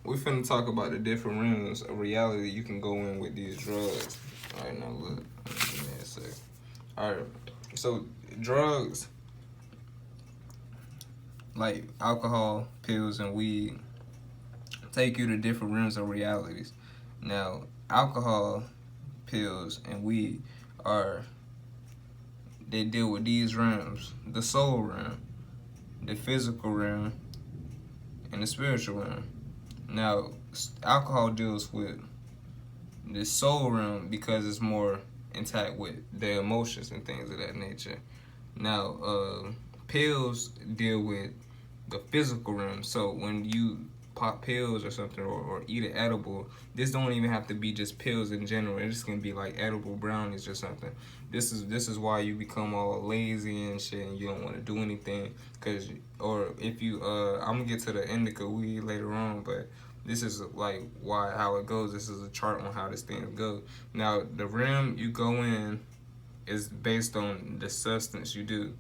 we finna talk about the different realms of reality you can go in with these drugs. All right, now look. Give me a sec. All right, so drugs like alcohol, pills, and weed take you to different realms of realities. Now, alcohol, pills, and weed are they deal with these realms: the soul realm, the physical realm, and the spiritual realm. Now, alcohol deals with the soul realm because it's more intact with the emotions and things of that nature. Now, pills deal with the physical realm. So when you pop pills or something, or eat an edible, this don't even have to be just pills in general. It just can be like edible brownies or something. This is why you become all lazy and shit, and you don't want to do anything. Cause or if you I'm gonna get to the indica weed later on, but this is like why how it goes. This is a chart on how this thing goes. Now the realm you go in is based on the substance you do.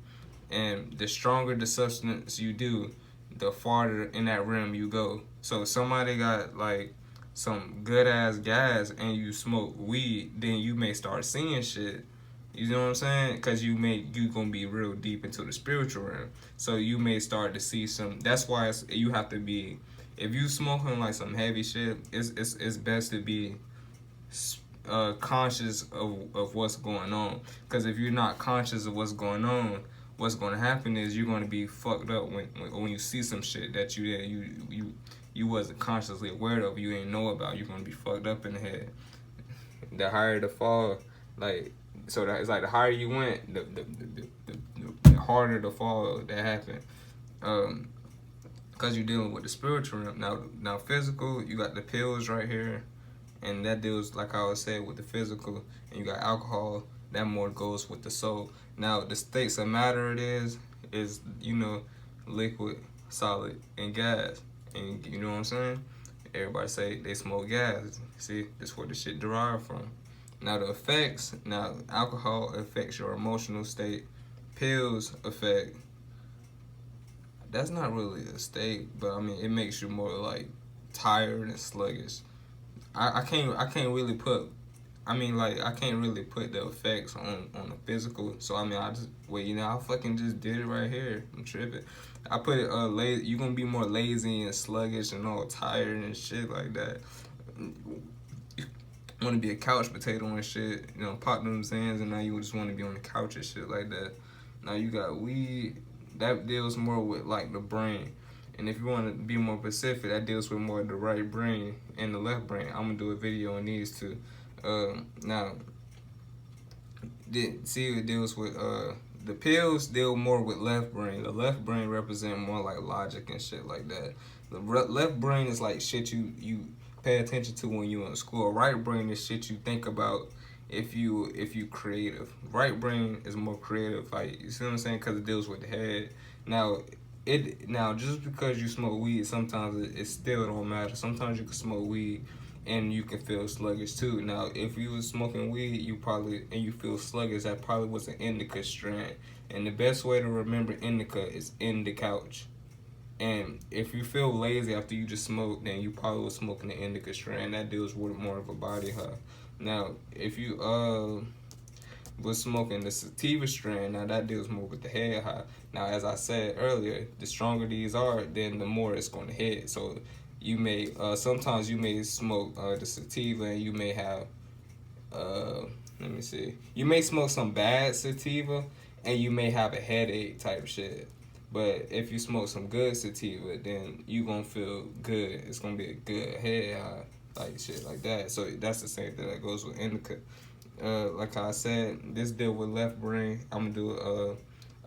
And the stronger the substance you do, the farther in that realm you go. So if somebody got like some good ass gas and you smoke weed, then you may start seeing shit. You know what I'm saying? Cause you gonna be real deep into the spiritual realm. So you may start to see some. That's why you have to be. If you smoking like some heavy shit, it's best to be conscious of what's going on. Because if you're not conscious of what's going to happen is you're going to be fucked up when you see some shit that you wasn't consciously aware of, you ain't know about. You're going to be fucked up in the head. The higher the fall, like so that it's like the higher you went, the harder the fall that happened. Because you're dealing with the spiritual realm. Now physical, you got the pills right here, and that deals, like I was saying, with the physical. And you got alcohol, that more goes with the soul. Now the states of matter is liquid, solid, and gas. And you know what I'm saying? Everybody say they smoke gas. See, that's where the shit derived from. Now the effects. Now alcohol affects your emotional state. Pills affect. That's not really a state, but I mean it makes you more like tired and sluggish. I can't really put. I mean, like, I can't really put the effects on the physical. So, I mean, I fucking just did it right here. I'm tripping. I put it, lazy. You're gonna be more lazy and sluggish and all tired and shit like that. Want to be a couch potato and shit. Pop them Zans, and now you just want to be on the couch and shit like that. Now, you got weed. That deals more with, like, the brain. And if you want to be more specific, that deals with more the right brain and the left brain. I'm gonna do a video on these two. Now, see, it deals with the pills deal more with left brain. The left brain represent more like logic and shit like that. The left brain is like shit you pay attention to when you in school. Right brain is shit you think about if you creative. Right brain is more creative. Like, you see what I'm saying? Because it deals with the head. Now just because you smoke weed, sometimes it still don't matter. Sometimes you can smoke weed and you can feel sluggish too. Now, if you was smoking weed, you feel sluggish, that probably was an indica strand. And the best way to remember indica is in the couch. And if you feel lazy after you just smoked, then you probably was smoking the indica strand. That deals with more of a body high. Now, if you was smoking the sativa strand, now that deals more with the head high. Now, as I said earlier, the stronger these are, then the more it's going to hit. So you may sometimes you may smoke the sativa and you may have let me see, you may smoke some bad sativa and you may have a headache type shit. But if you smoke some good sativa, then you gonna feel good. It's gonna be a good head high, like shit like that. So that's the same thing that goes with indica. Like I said, this deal with left brain. I'm gonna do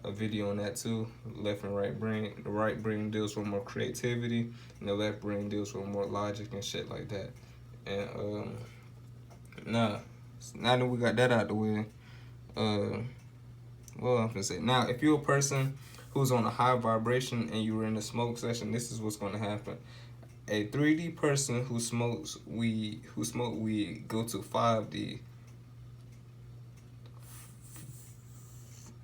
a video on that too. Left and right brain. The right brain deals with more creativity, and the left brain deals with more logic and shit like that. And now that we got that out the way, well, I'm gonna say now, if you're a person who's on a high vibration and you were in a smoke session, this is what's gonna happen. A 3D person who smokes weed, go to 5D.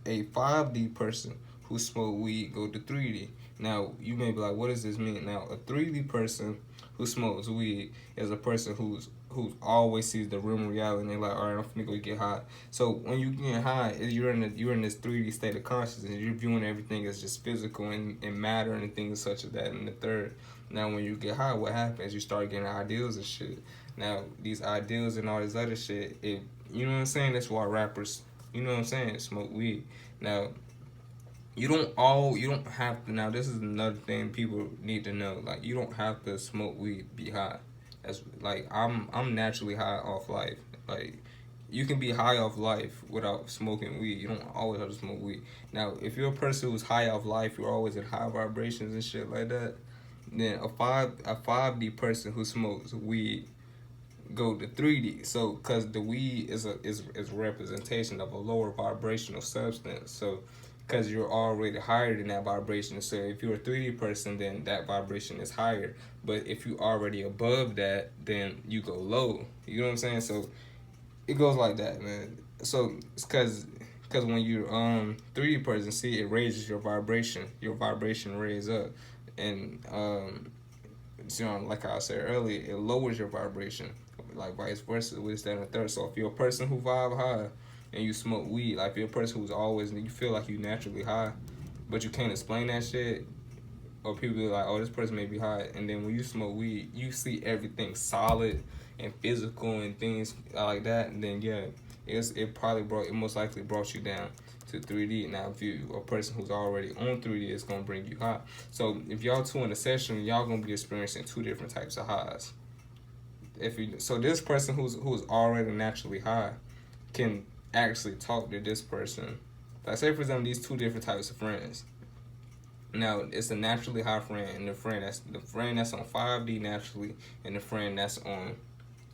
A 5D person who smoke weed go to 3D. Now, you may be like, what does this mean? Now, a 3D person who smokes weed is a person who always sees the room reality and they're like, all right, I'm finna go get high. So when you get high, you're in this 3D state of consciousness. You're viewing everything as just physical and matter and things such as that. And the third, now when you get high, what happens? You start getting ideals and shit. Now these ideals and all this other shit, you know what I'm saying? That's why rappers, you know what I'm saying, smoke weed. Now you don't have to. Now this is another thing people need to know. Like you don't have to smoke weed be high. That's like I'm naturally high off life. Like you can be high off life without smoking weed. You don't always have to smoke weed. Now if you're a person who's high off life, you're always in high vibrations and shit like that. Then a 5D person who smokes weed go to 3D. So because the weed is a representation of a lower vibrational substance. So because you're already higher than that vibration. So if you're a 3D person, then that vibration is higher. But if you already above that, then you go low. You know what I'm saying? So it goes like that, man. So it's because when you 3D person, see, it raises your vibration. Your vibration raises up, and you know, like I said earlier, it lowers your vibration. Like vice versa, with that and the third. So if you're a person who vibe high and you smoke weed, like if you're a person who's always, you feel like you naturally high, but you can't explain that shit, or people be like, oh, this person may be high, and then when you smoke weed, you see everything solid and physical and things like that, and then yeah, it most likely brought you down to 3D. Now, if you a person who's already on 3D, it's gonna bring you high. So if y'all two in a session, y'all gonna be experiencing two different types of highs. So this person who's already naturally high can actually talk to this person. Like say for example, these two different types of friends. Now it's a naturally high friend and the friend that's on 5D naturally and the friend that's on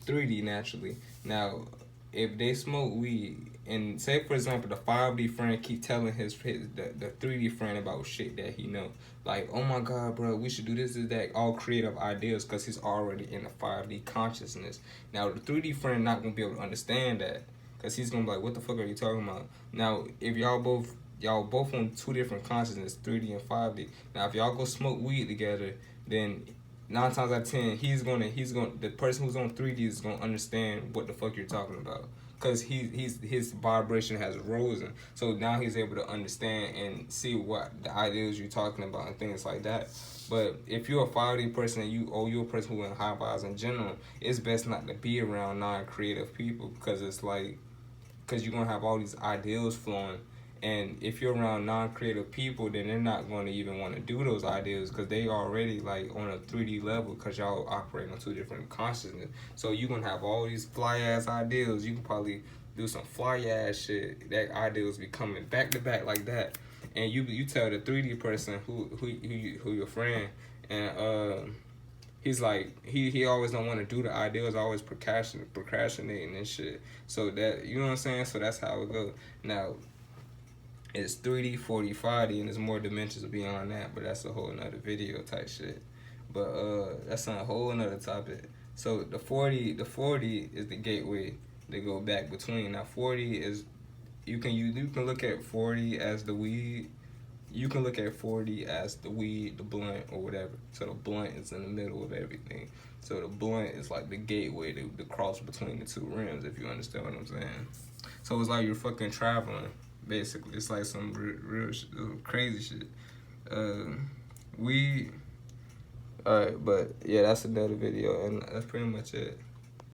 3D naturally. Now if they smoke weed and say for example the 5D friend keep telling the 3D friend about shit that he know, like, oh my god bro, we should do this and that, all creative ideas because he's already in the 5D consciousness. Now the 3D friend not gonna be able to understand that because he's gonna be like, what the fuck are you talking about? Now if y'all both on two different consciousness, 3D and 5D. Now if y'all go smoke weed together, then 9 times out of 10, the person who's on 3D is gonna understand what the fuck you're talking about, cause his vibration has risen. So now he's able to understand and see what the ideas you're talking about and things like that. But if you're a 5D person and you're a person who in high vibes in general, it's best not to be around non-creative people because it's like, cause you're gonna have all these ideals flowing. And if you're around non-creative people, then they're not going to even want to do those ideas because they already like on a 3D level because y'all operate on two different consciousness. So you're going to have all these fly-ass ideals. You can probably do some fly-ass shit. That ideals be coming back to back like that. And you tell the 3D person who your friend, and he's like he always don't want to do the ideals, always procrastinating and shit. So that, you know what I'm saying? So that's how it goes. Now it's 3D, 4D, 5D, and there's more dimensions beyond that, but that's a whole nother video type shit. But that's on a whole nother topic. So the 40 is the gateway to go back between. Now 40 is, you can look at 40 as the weed. You can look at 40 as the weed, the blunt, or whatever. So the blunt is in the middle of everything. So the blunt is like the gateway to cross between the two rims, if you understand what I'm saying. So it's like you're fucking traveling. Basically, it's like some real crazy shit. We, alright, but yeah, that's another video, and that's pretty much it.